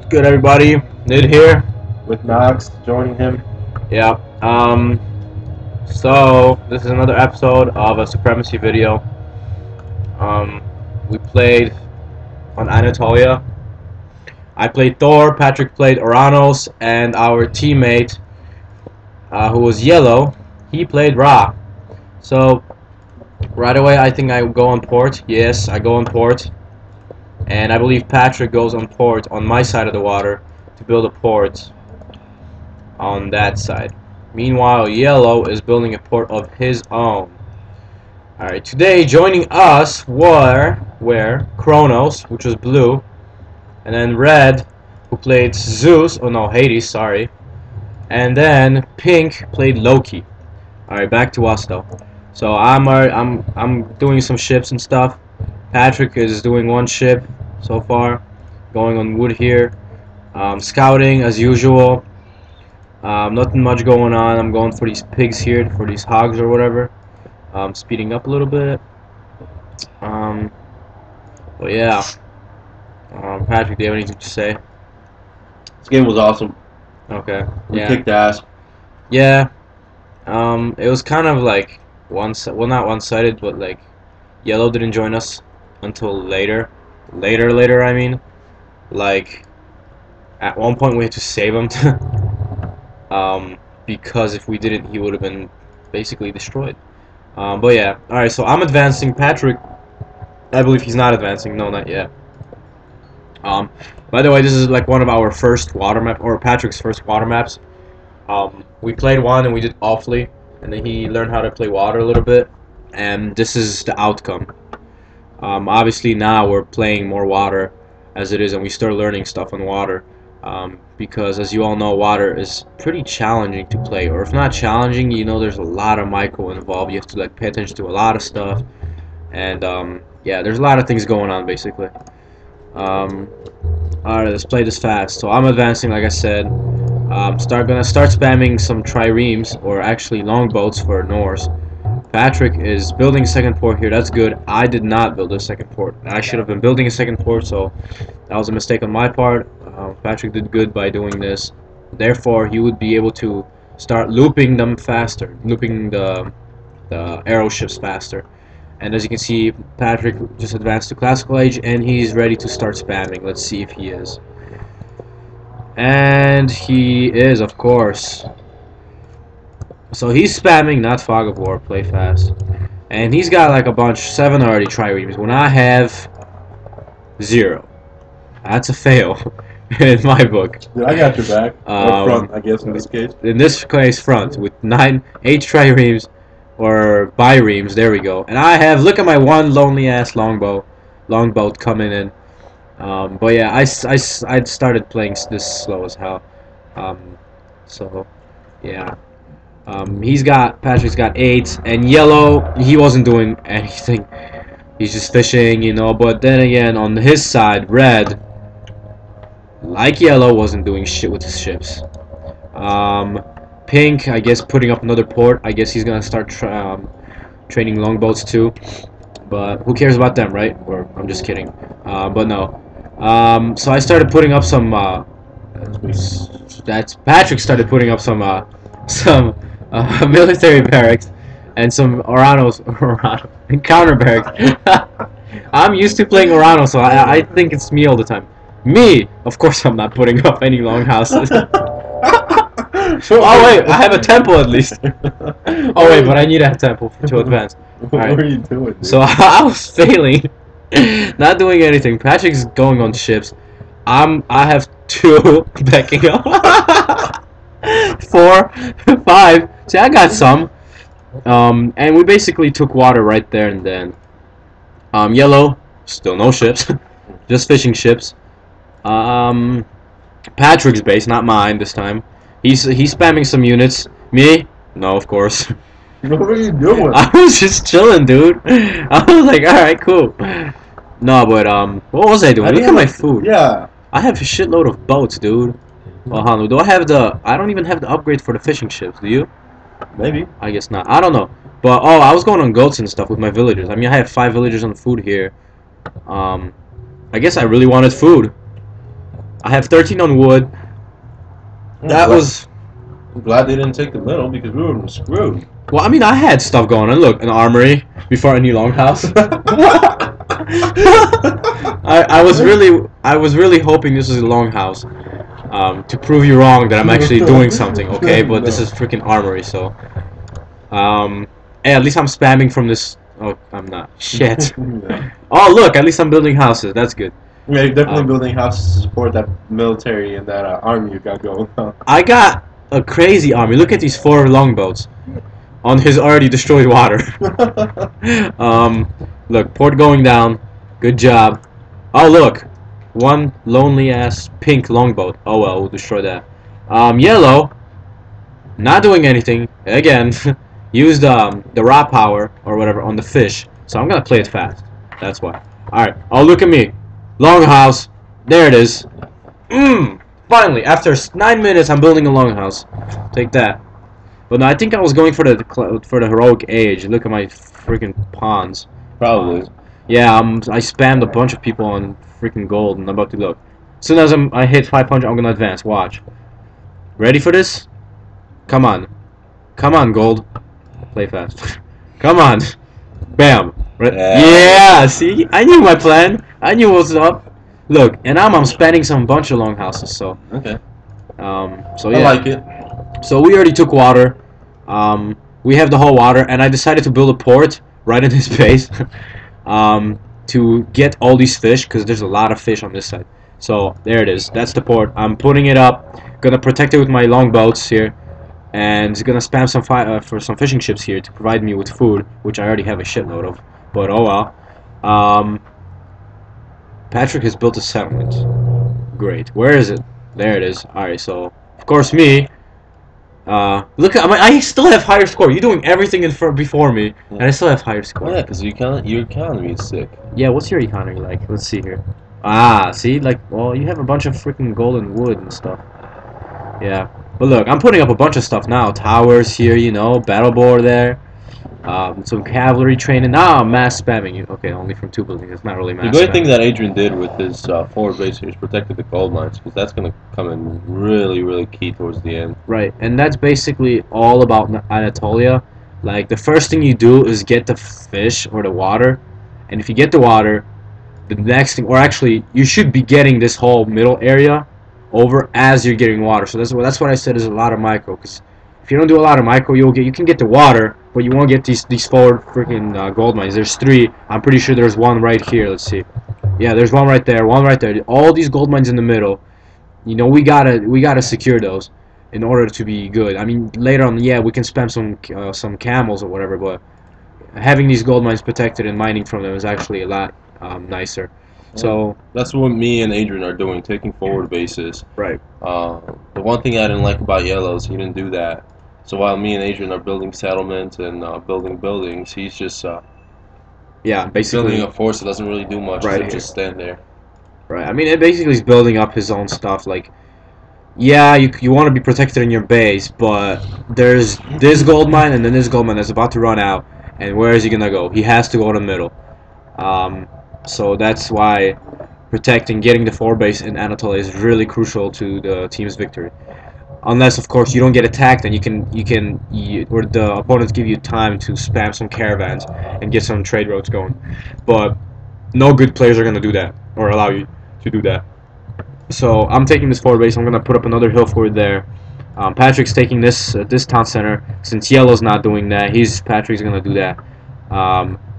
Good, everybody. Nid here. With Nox joining him. Yeah. So this is another episode of a supremacy video. We played on Anatolia. I played Thor. Patrick played Oranos, and our teammate, who was yellow, he played Ra. So right away, I think I go on port. Yes, I go on port, and I believe Patrick goes on port on my side of the water to build a port on that side. Meanwhile, yellow is building a port of his own. Alright, today joining us were Kronos, which was blue, and then red, who played Zeus, oh no, Hades, sorry, and then pink played Loki. Alright, back to us though. So I'm doing some ships and stuff. Patrick is doing one ship so far, going on wood here. Scouting as usual. Nothing much going on. I'm going for these pigs here, for these hogs or whatever. Speeding up a little bit. But yeah. Patrick, do you have anything to say? This game was awesome. Okay. We Yeah. kicked ass. Yeah. It was kind of like well, not one-sided, but like yellow didn't join us until later. Later, I mean. Like at one point we had to save him because if we didn't, he would have been basically destroyed. But yeah, alright, so I'm advancing. Patrick, I believe he's not advancing. No, not yet. By the way, this is like one of our first water map, or Patrick's first water maps. We played one and we did awfully, and then he learned how to play water a little bit, and this is the outcome. Obviously now we're playing more water as it is, and we start learning stuff on water. Because as you all know, water is pretty challenging to play, or if not challenging, you know, there's a lot of micro involved. You have to like pay attention to a lot of stuff, and yeah, there's a lot of things going on basically. Alright, let's play this fast. So I'm advancing, like I said. Gonna start spamming some triremes, or actually longboats for Norse. Patrick is building a second port here. That's good. I did not build a second port. I should have been building a second port, so that was a mistake on my part. Patrick did good by doing this. Therefore, he would be able to start looping them faster, looping the arrow ships faster. And as you can see, Patrick just advanced to classical age, and he's ready to start spamming. Let's see if he is. And he is, of course. So he's spamming, not fog of war, play fast. And he's got like a bunch, 7 already triremes, when I have 0. That's a fail in my book. Dude, I got your back. Or front, I guess, in this case. In this case, front, with 8 triremes, or biremes, there we go. And I have, look at my one lonely ass longboat coming in. But yeah, I started playing this slow as hell. So, yeah. Patrick's got 8, and yellow, he wasn't doing anything. He's just fishing, you know. But then again, on his side, red, like yellow, wasn't doing shit with his ships. Pink, I guess, putting up another port. I guess he's gonna start training longboats too. But who cares about them, right? Or I'm just kidding. But no. So I started putting up some. Patrick started putting up some military barracks and some counter barracks. I'm used to playing Orano, so I think it's me all the time. Me, of course, I'm not putting up any longhouses. Oh wait, I have a temple at least. Oh wait, but I need a temple to advance. What are you doing, dude? So I was failing, not doing anything. Patrick's going on ships. I have 2 backing up. 4, 5. See, I got some. And we basically took water right there and then. Yellow, still no ships, just fishing ships. Patrick's base, not mine this time. He's spamming some units. Me? No, of course. What are you doing? I was just chilling, dude. I was like, alright, cool. No, but, what was I doing? Look at my food. Yeah. I have a shitload of boats, dude. Well, Hanu, do I have I don't even have the upgrade for the fishing ships, do you? Maybe. I guess not. I don't know. But, oh, I was going on goats and stuff with my villagers. I mean, I have 5 villagers on food here. I guess I really wanted food. I have 13 on wood. That was... I'm glad they didn't take the middle because we were screwed. Well, I mean, I had stuff going on. Look, an armory before a new longhouse. I was really hoping this was a longhouse, to prove you wrong that I'm actually doing something. Okay, but this is freaking armory, so. Hey, at least I'm spamming from this. Oh, I'm not. Shit. Yeah. Oh, look, at least I'm building houses. That's good. Yeah, you're definitely building houses to support that military and that army you got going on. I got a crazy army. Look at these 4 longboats on his already destroyed water. Look, port going down. Good job. Oh, look. One lonely ass pink longboat. Oh well, we'll destroy that. Yellow. Not doing anything. Again. Used the raw power or whatever on the fish. So I'm gonna play it fast. That's why. Alright. Oh, look at me. Longhouse. There it is. Finally, after 9 minutes, I'm building a longhouse. Take that. But no, I think I was going for the heroic age. Look at my freaking pawns. Probably. Yeah, I spammed a bunch of people on freaking gold, and I'm about to look. As soon as I hit 500, I'm gonna advance. Watch. Ready for this? Come on. Come on, gold. Play fast. Come on. Bam. Yeah, see? I knew my plan. I knew what's up. Look, and now I'm spanning some bunch of longhouses, so. Okay. So yeah. I like it. So we already took water. We have the whole water, and I decided to build a port right in his base. To get all these fish, because there's a lot of fish on this side. So there it is. That's the port. I'm putting it up. Gonna protect it with my longboats here, and gonna spam some for some fishing ships here to provide me with food, which I already have a shitload of. But oh well. Patrick has built a settlement. Great. Where is it? There it is. All right. So of course me. Look, I still have higher score. You're doing everything before me, and I still have higher score. Yeah, because your economy is sick. Yeah, what's your economy like? Let's see here. Ah, see, like, well, you have a bunch of freaking golden wood and stuff. Yeah, but look, I'm putting up a bunch of stuff now. Towers here, you know, battle board there. Some cavalry training. Now I'm mass spamming you. Okay, only from 2 buildings. It's not really mass. The great thing that Adrian did with his forward base here is protected the gold mines, because that's going to come in really, really key towards the end. Right, and that's basically all about Anatolia. Like, the first thing you do is get the fish or the water, and if you get the water, the next thing, or actually, you should be getting this whole middle area over as you're getting water. So that's what I said is a lot of micro, because if you don't do a lot of micro, you can get the water, but you won't get these forward freaking gold mines. There's 3. I'm pretty sure there's one right here. Let's see. Yeah, there's one right there. One right there. All these gold mines in the middle. You know, we gotta secure those in order to be good. I mean, later on, yeah, we can spam some camels or whatever, but having these gold mines protected and mining from them is actually a lot nicer. So that's what me and Adrian are doing, taking forward bases. Right. The one thing I didn't like about Yellow's, he didn't do that. So while me and Adrian are building settlements and building buildings, he's just yeah, basically building a force that doesn't really do much. Right. So just stand there. Right. I mean, it basically is building up his own stuff. Like, yeah, you want to be protected in your base, but there's this gold mine and then this gold mine that's about to run out. And where is he gonna go? He has to go to the middle. So that's why protecting, getting the forward base in Anatolia is really crucial to the team's victory. Unless, of course, you don't get attacked, and or the opponents give you time to spam some caravans and get some trade routes going. But no good players are gonna do that or allow you to do that. So I'm taking this forward base. I'm gonna put up another hill fort there. Patrick's taking this town center. Since Yellow's not doing that, Patrick's gonna do that.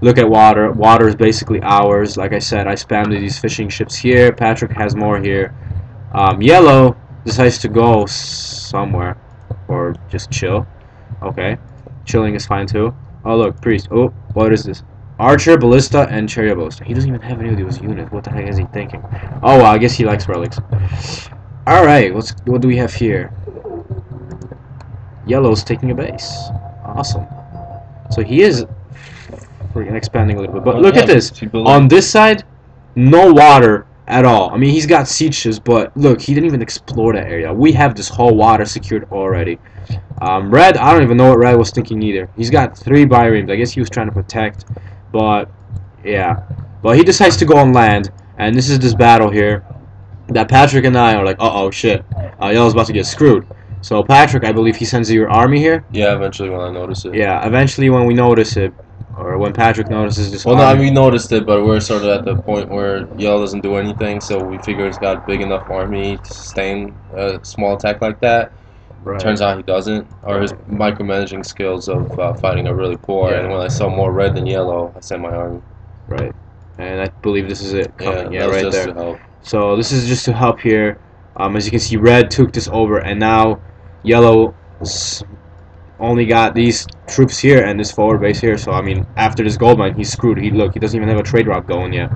Look at water. Water is basically ours. Like I said, I spammed these fishing ships here. Patrick has more here. Yellow decides to go somewhere or just chill. Okay, chilling is fine too. Oh look, priest. Oh, what is this? Archer, ballista, and chariot ballista. He doesn't even have any of those units. What the heck is he thinking? Oh well, I guess he likes relics. All right, what do we have here? Yellow's taking a base. Awesome. So he is freaking expanding a little bit. But look at this. On this side, no water at all. I mean, he's got sieges, but look, he didn't even explore that area. We have this whole water secured already. Red, I don't even know what Red was thinking either. He's got 3 biremes. I guess he was trying to protect, but yeah. But he decides to go on land, and this is this battle here. that Patrick and I are like, uh-oh, shit. Yellow's about to get screwed. So Patrick, I believe he sends your army here. Yeah, eventually when I notice it. Yeah, eventually when we notice it, or when Patrick notices this Well, no, I army. mean, we noticed it, but we're sort of at the point where Yell doesn't do anything, so we figure he's got a big enough army to sustain a small attack like that. Right. Turns out he doesn't, or his micromanaging skills of fighting are really poor. Yeah. And when I saw more red than yellow, I sent my army. Right. And I believe this is it coming. Yeah, that was right just there. to help. So this is just to help here. As you can see, red took this over, and now yellow only got these troops here and this forward base here. So I mean, after this gold mine, he's screwed. He doesn't even have a trade route going yet.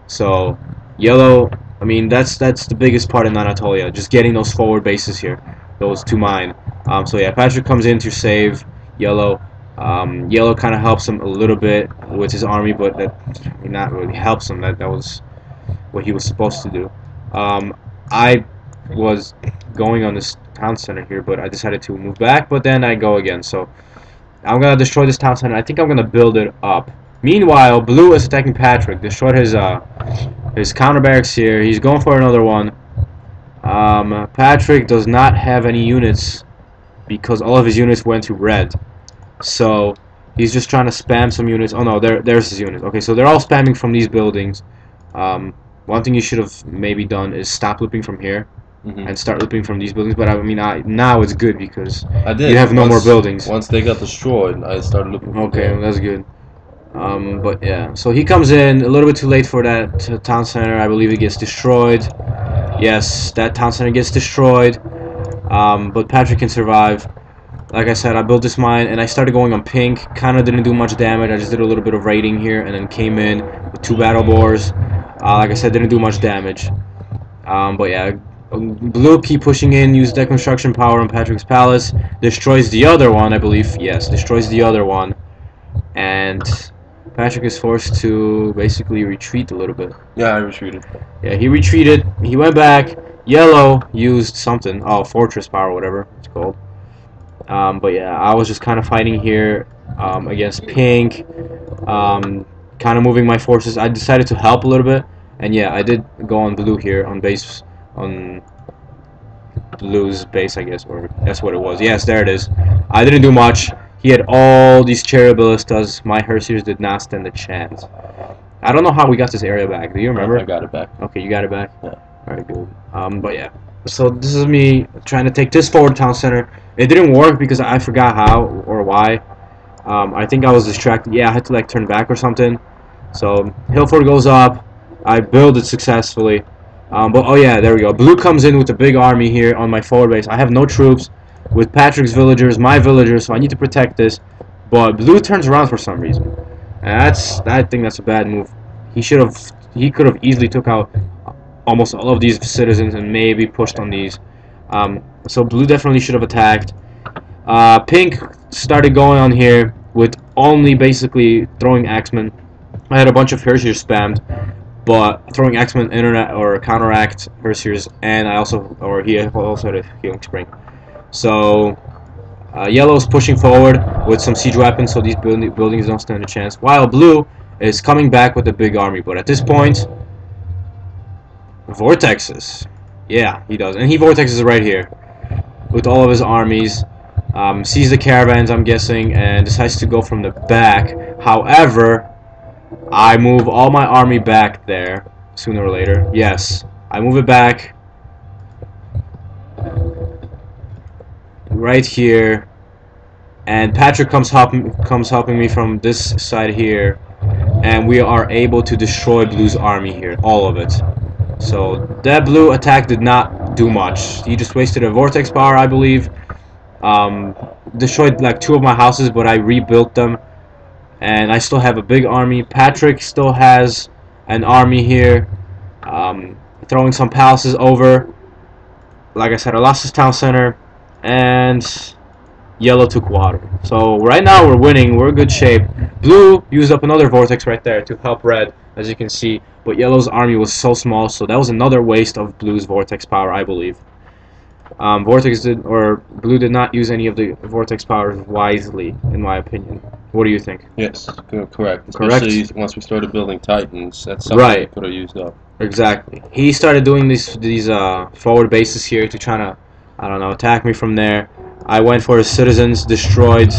So yellow, I mean, that's the biggest part in Anatolia, just getting those forward bases here, those two mine. So yeah, Patrick comes in to save yellow. Yellow kind of helps him a little bit with his army, but that not really helps him. That was what he was supposed to do. I was going on this town center here, but I decided to move back, but then I go again. So I'm gonna destroy this town center. I think I'm gonna build it up. Meanwhile, blue is attacking Patrick. Destroyed his counter barracks here. He's going for another one. Patrick does not have any units because all of his units went to red. So he's just trying to spam some units. Oh no, there's his units. Okay, so they're all spamming from these buildings. One thing you should have maybe done is stop looping from here and start looping from these buildings. But I mean, now it's good because I did. you have no more buildings. Once they got destroyed, I started looking from Okay, there. that's good. But yeah, so he comes in a little bit too late for that town center. I believe it gets destroyed. Yes, that town center gets destroyed. But Patrick can survive. Like I said, I built this mine and I started going on pink. Kind of didn't do much damage. I just did a little bit of raiding here and then came in with 2 battle bores. Like I said, didn't do much damage. But yeah, blue keep pushing in, use deck construction power on Patrick's palace. Destroys the other one, I believe. Yes, destroys the other one. And Patrick is forced to basically retreat a little bit. Yeah, I retreated. Yeah, he retreated. He went back. Yellow used something. Oh, fortress power, whatever it's called. But yeah, I was just kind of fighting here against pink. Kind of moving my forces. I decided to help a little bit. And yeah, I did go on blue here on base, on blue's base, I guess, or that's what it was. Yes, there it is. I didn't do much. He had all these cherry ballistas. My Hersiers did not stand a chance. I don't know how we got this area back. Do you remember? I got it back. Okay, you got it back? Yeah. Alright, good. But yeah. So this is me trying to take this forward town center. It didn't work because I forgot how or why. I think I was distracted. Yeah, I had to like turn back or something. So Hillfort goes up. I build it successfully. But oh yeah, there we go. Blue comes in with a big army here on my forward base. I have no troops with Patrick's villagers, my villagers, so I need to protect this. But blue turns around for some reason. And I think that's a bad move. He could have easily took out almost all of these citizens and maybe pushed on these. So blue definitely should have attacked. Pink started going on here with only basically throwing axemen. I had a bunch of Hersiers spammed, but throwing axemen internet or counteract Hersiers, and he also had a healing spring. So yellow's pushing forward with some siege weapons, so these buildings don't stand a chance. While blue is coming back with a big army, but at this point, vortexes. Yeah, he does, and he vortexes right here with all of his armies. Sees the caravans, I'm guessing, and decides to go from the back. However, I move all my army back there sooner or later. Yes, I move it back right here, and Patrick comes helping me from this side here, and we are able to destroy blue's army here, all of it. So that blue attack did not do much. He just wasted a vortex power, I believe. Destroyed like 2 of my houses, but I rebuilt them, and I still have a big army. Patrick still has an army here, throwing some palaces over. Like I said, I lost this town center, and yellow took water. So right now we're winning. We're in good shape. Blue used up another vortex right there to help red, as you can see, but yellow's army was so small, so that was another waste of blue's vortex power, I believe. Blue did not use any of the vortex powers wisely, in my opinion. What do you think? Yes, correct. Especially once we started building Titans, that's something we could have used up. Exactly. He started doing these forward bases here to try to, I don't know, attack me from there. I went for his citizens, destroyed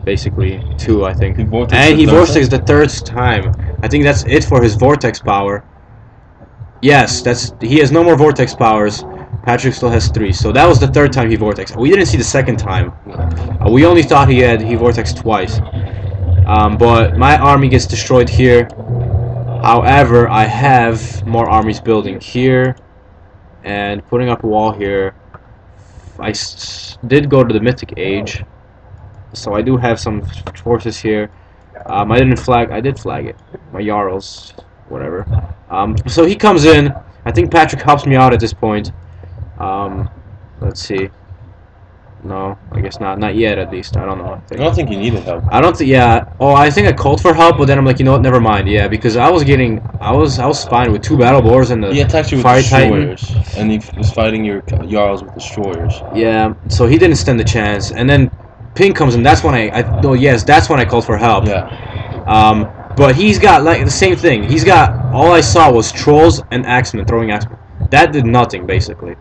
basically two, I think. He vortexed And the he third vortexed the third time. I think that's it for his vortex power. Yes, he has no more vortex powers. Patrick still has three, so that was the third time he vortexed. We didn't see the second time. We only thought he vortexed twice. But my army gets destroyed here. However, I have more armies building here and putting up a wall here. Did go to the Mythic Age, so I do have some forces here. I didn't flag. I did flag it. My Jarls, whatever. So he comes in. I think Patrick helps me out at this point. Let's see. No, I guess not. Not yet, at least. I don't know. I don't think he needed help. I don't think. Yeah. Oh, I think I called for help, but then I'm like, you know what? Never mind. Yeah, because I was fine with 2 battle boars and the He attacked you with fire titan. destroyers, and he was fighting your Jarls with destroyers. Yeah. So he didn't stand the chance, and then Pink comes in. That's when oh yes, that's when I called for help. Yeah. But he's got like the same thing. He's got all I saw was trolls and axemen throwing axemen. That did nothing basically.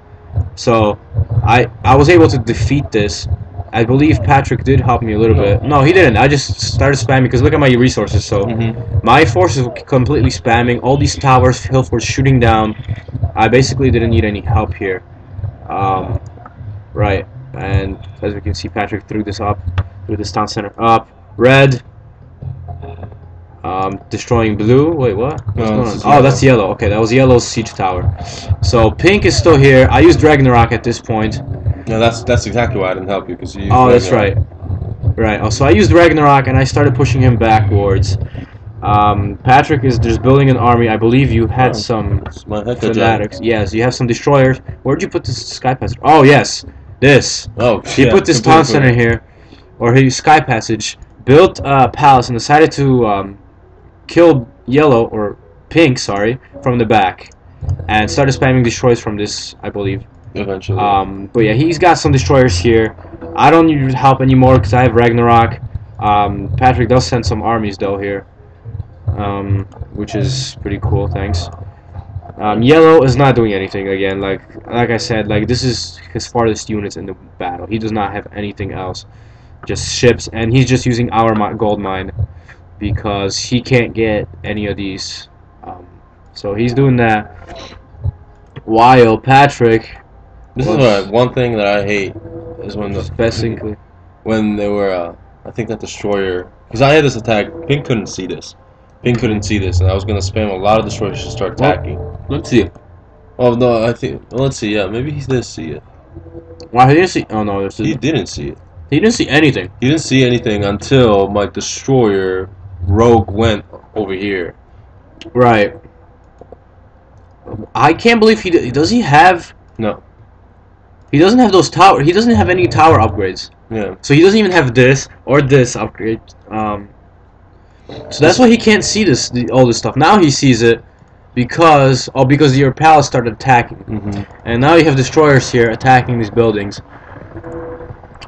So I was able to defeat this. I believe Patrick did help me a little bit. No, he didn't. I just started spamming because look at my resources. So my forces were completely spamming. All these towers, hill forts shooting down. I basically didn't need any help here. Right. And as we can see, Patrick threw this town center up. Red. Destroying blue. Wait, what? What's going on? Oh, that's yellow. Okay, that was yellow's siege tower. So pink is still here. I used Ragnarok at this point. No, that's exactly why I didn't help you, because you. Oh, that's right. Right. Oh, so I used Ragnarok and I started pushing him backwards. Patrick is just building an army. I believe you had some fanatics. Yes, you have some destroyers. Where'd you put this sky passage? Oh, yes, this. Oh, he put this town center here, or his sky passage. Built a palace and decided to kill yellow or pink, sorry, from the back, and started spamming destroyers from this, I believe. Eventually. But yeah, he's got some destroyers here. I don't need help anymore because I have Ragnarok. Patrick does send some armies though here, which is pretty cool. Thanks. Yellow is not doing anything again. Like I said, like this is his farthest units in the battle. He does not have anything else, just ships, and he's just using our gold mine because he can't get any of these. So he's doing that. While Patrick. This is one thing that I hate is when they were I think that destroyer, because I had this attack. Pink couldn't see this. Pink couldn't see this, and I was gonna spam a lot of destroyers to start attacking. Let's see. Oh no, I think. Well, let's see. Yeah, maybe he did see it. Well, he didn't see. Oh no, he didn't see it. He didn't see anything. He didn't see anything until my destroyer rogue went over here. Right. I can't believe does he have. No. He doesn't have those tower. He doesn't have any tower upgrades. Yeah. So he doesn't even have this or this upgrade. So that's why he can't see all this stuff. Now he sees it because your palace started attacking, and now you have destroyers here attacking these buildings.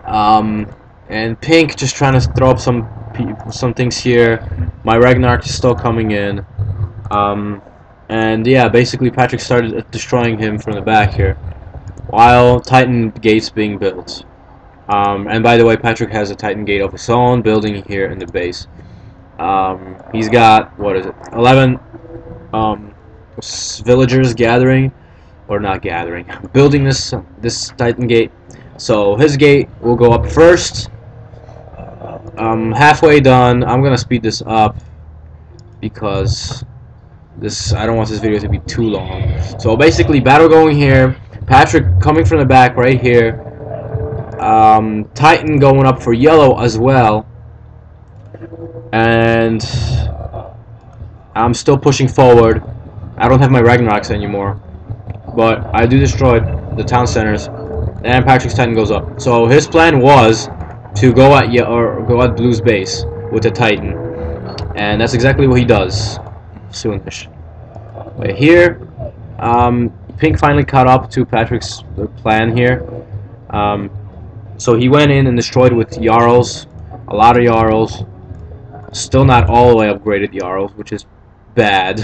And Pink just trying to throw up some things here. My Ragnarok is still coming in. And yeah, basically Patrick started destroying him from the back here, while Titan gates being built. And by the way, Patrick has a Titan gate of his own building here in the base. He's got, what is it, 11 villagers gathering, or not gathering, building this Titan gate. So his gate will go up first. Halfway done. I'm gonna speed this up because I don't want this video to be too long. So basically, battle going here. Patrick coming from the back right here. Titan going up for yellow as well. And I'm still pushing forward. I don't have my Ragnaroks anymore, but I do destroy the town centers, and Patrick's Titan goes up. So his plan was to go at Blue's base with the Titan, and that's exactly what he does. Soonish. Right here, Pink finally caught up to Patrick's plan here. So he went in and destroyed with Jarls, a lot of Jarls. Still not all the way upgraded Jarls, which is bad.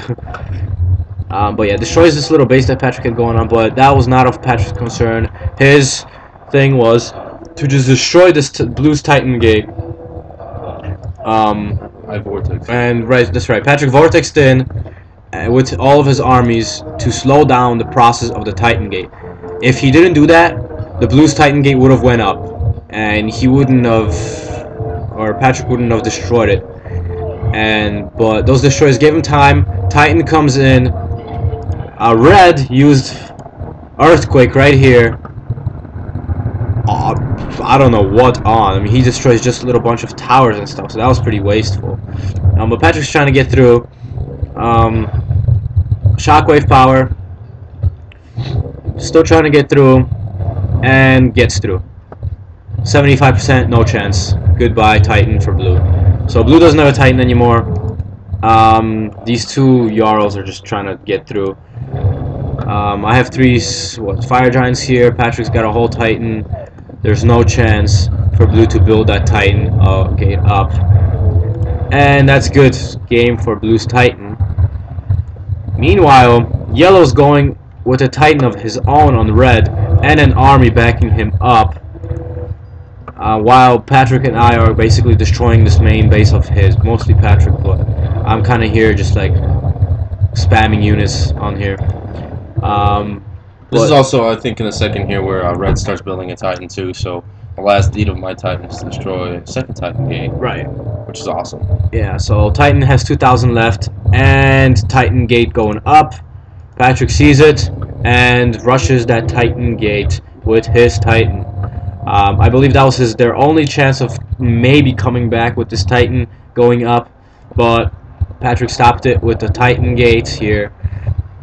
But yeah, destroys this little base that Patrick had going on, but that was not of Patrick's concern. His thing was to just destroy this Blues Titan gate. I vortex. And right, that's right. Patrick vortexed in with all of his armies to slow down the process of the Titan gate. If he didn't do that, the Blues Titan gate would have went up, and he wouldn't have, or Patrick wouldn't have destroyed it. But those destroyers gave him time. Titan comes in. Red used Earthquake right here. I don't know what on. I mean, he destroys just a little bunch of towers and stuff, so that was pretty wasteful. But Patrick's trying to get through. Shockwave power. Still trying to get through. And gets through. 75%, no chance. Goodbye, Titan for blue. So blue doesn't have a Titan anymore. These two Jarls are just trying to get through. I have three Fire Giants here. Patrick's got a whole Titan. There's no chance for blue to build that Titan gate up. And that's good game for blue's Titan. Meanwhile, yellow's going with a Titan of his own on red and an army backing him up. While Patrick and I are basically destroying this main base of his. Mostly Patrick, but I'm kind of here just like spamming units on here. This is also, I think, in a second here where red starts building a Titan too, so the last deed of my Titan is to destroy a second Titan gate. Right. Which is awesome. Yeah, so Titan has 2,000 left, and Titan gate going up. Patrick sees it, and rushes that Titan gate with his Titan. I believe that was their only chance of maybe coming back with this Titan going up, but Patrick stopped it with the Titan gate here.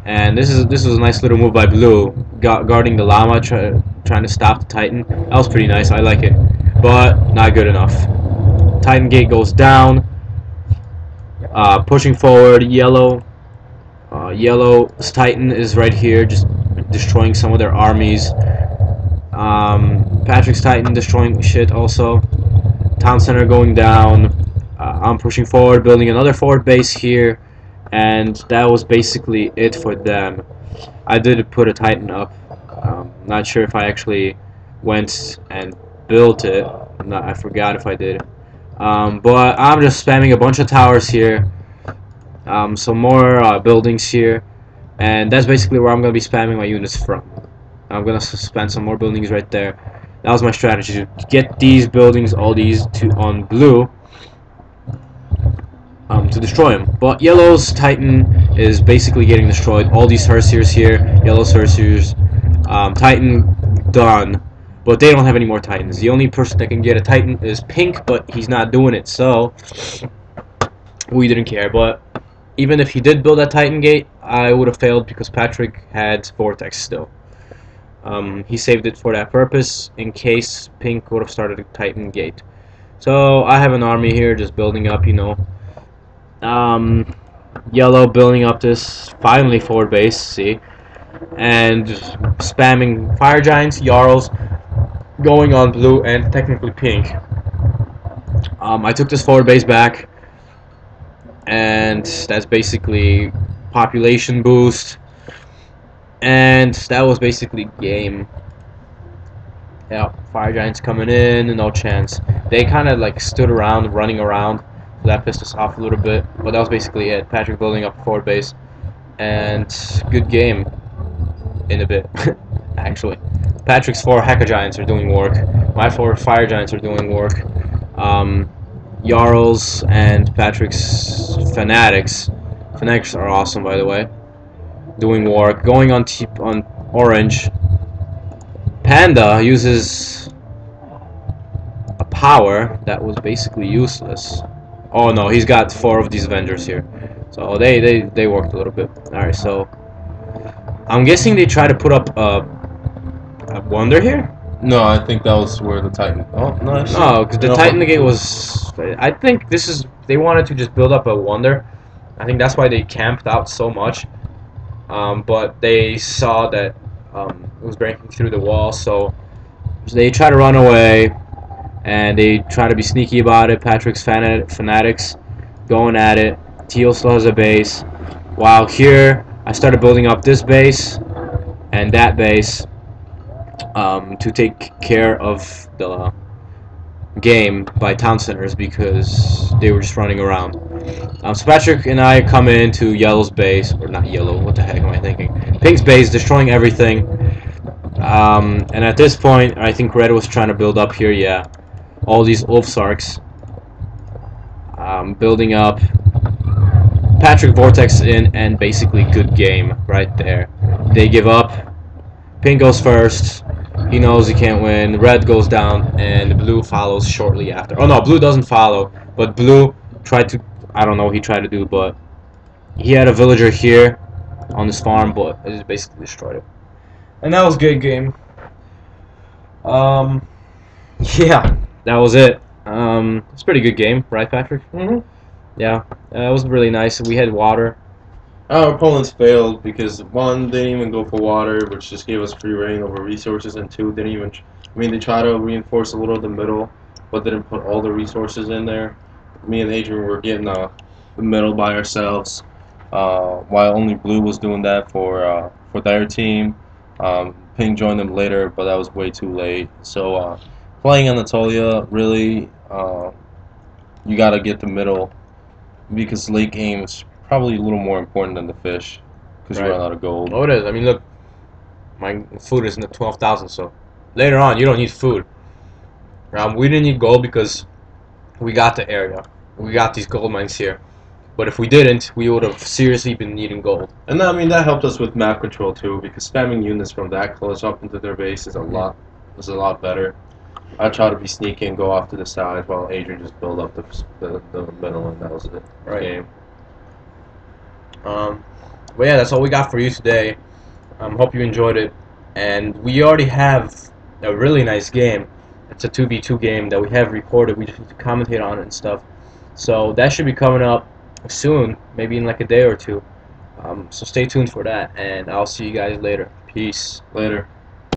And this was a nice little move by blue, guarding the llama, trying to stop the Titan. That was pretty nice. I like it, but not good enough. Titan gate goes down. Pushing forward, yellow's Titan is right here, just destroying some of their armies. Patrick's Titan destroying shit also. Town center going down. I'm pushing forward, building another forward base here. And that was basically it for them. I did put a Titan up. Not sure if I actually went and built it. I forgot if I did. But I'm just spamming a bunch of towers here. Some more buildings here. And that's basically where I'm going to be spamming my units from. I'm going to spend some more buildings right there. That was my strategy, to get these buildings, all these, on blue. To destroy him. But yellow's Titan is basically getting destroyed. All these Hersiers here, yellow's Hersiers, Titan done. But they don't have any more Titans. The only person that can get a Titan is pink, but he's not doing it, so we didn't care. But even if he did build that Titan gate, I would have failed because Patrick had Vortex still. He saved it for that purpose in case pink would have started a Titan gate. So I have an army here just building up, you know. Yellow building up this finally forward base, see, and spamming Fire Giants, Jarls, going on blue and technically pink. I took this forward base back, and that's basically population boost, and that was basically game. Yeah, Fire Giants coming in, no chance. They kind of like stood around, running around. That pissed us off a little bit, but that was basically it. Patrick building up a forward base, and good game in a bit, actually. Patrick's 4 Hecka Giants are doing work. My 4 Fire Giants are doing work. Jarls and Patrick's Fanatics. Fanatics are awesome, by the way. Doing work. Going on orange. Panda uses a power that was basically useless. Oh no, he's got 4 of these Avengers here. So they worked a little bit. Alright, so I'm guessing they try to put up a Wonder here? No, I think that was where the Titan. Oh, no. No, because the Titan gate was. I think this is. They wanted to just build up a Wonder. I think that's why they camped out so much. But they saw that it was breaking through the wall, so they try to run away. And they try to be sneaky about it. Patrick's Fanatics going at it. Teal still has a base. While here, I started building up this base and that base to take care of the game by town centers because they were just running around. So Patrick and I come into Yellow's base, or not Yellow, what the heck am I thinking? Pink's base, destroying everything. And at this point, I think Red was trying to build up here, yeah. All these Ulfsarks. Building up. Patrick Vortex in, and basically good game right there. They give up. Pink goes first. He knows he can't win. Red goes down, and Blue follows shortly after. Oh no, Blue doesn't follow, but Blue tried to. I don't know what he tried to do, but he had a villager here on his farm, but it just basically destroyed it. And that was a good game. Um, yeah, that was it. It's a pretty good game, right, Patrick? Yeah, it was really nice. We had water. Our opponents failed because one didn't even go for water, which just gave us free reign over resources, and two didn't even. I mean, they tried to reinforce a little of the middle, but didn't put all the resources in there. Me and Adrian were getting the middle by ourselves, while only Blue was doing that for their team. Ping joined them later, but that was way too late. So playing Anatolia, really, you got to get the middle because late game is probably a little more important than the fish because you Right. run out of gold. Oh, it is. I mean, look, my food is in the 12,000, so later on, you don't need food. We didn't need gold because we got the area. We got these gold mines here. But if we didn't, we would have seriously been needing gold. And I mean that helped us with map control too because spamming units from that close up into their base is a lot better. I try to be sneaky and go off to the side while Adrian just build up the middle, and that was it. Right. Game. But yeah, that's all we got for you today. Hope you enjoyed it. And we already have a really nice game. It's a 2v2 game that we have recorded. We just need to commentate on it and stuff. So that should be coming up soon, maybe in like a day or two. So stay tuned for that, and I'll see you guys later. Peace. Later.